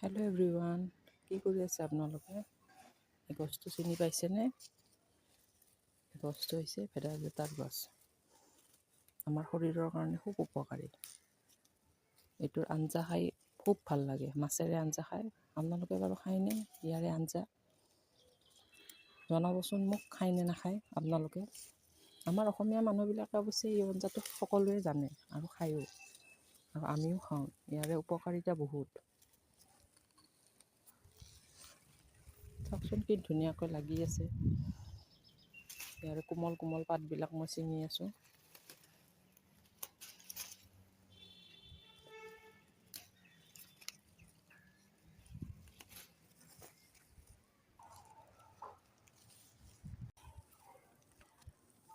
Hello' everyone, কি কৰি আছে আপোনালোকে? এই গছটো চিনি পাইছেনে? গছটো হৈছে ভেদাইলতাৰ গছ। আমাৰ শৰীৰৰ কাৰণে খুব উপকাৰী। এইটোৰ আঞ্জা খাই খুব ভাল লাগে, মাছেৰে আঞ্জা খাই। আপোনালোকে বাৰু খায়নে ইয়াৰে আঞ্জা? জনাবচোন মোক, খায়নে নাখায় আপোনালোকে? আমাৰ অসমীয়া মানুহবিলাকে অৱশ্যে এই আঞ্জাটো সকলোৱে জানে আৰু খায়ো, আৰু আমিও খাওঁ। ইয়াৰে উপকাৰিতা বহুত। চাওকচোন কি ধুনীয়াকৈ লাগি আছে। ইয়াৰে কোমল কোমল পাতবিলাক মই ছিঙি আছোঁ।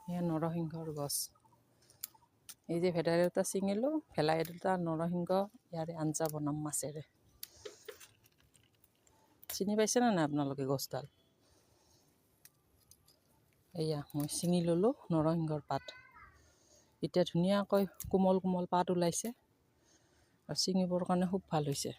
এয়া নৰসিংহৰ গছ। এই যে ভেদাইলতা ছিঙিলোঁ, ভেদাইলতা নৰসিংহ ইয়াৰে আঞ্জা বনাম মাছেৰে। চিনি পাইছেনে নাই আপোনালোকে গছডাল? এয়া মই ছিঙি ল'লোঁ নৰসিংহৰ পাত। এতিয়া ধুনীয়াকৈ কোমল কোমল পাত ওলাইছে আৰু ছিঙিবৰ কাৰণে খুব ভাল হৈছে।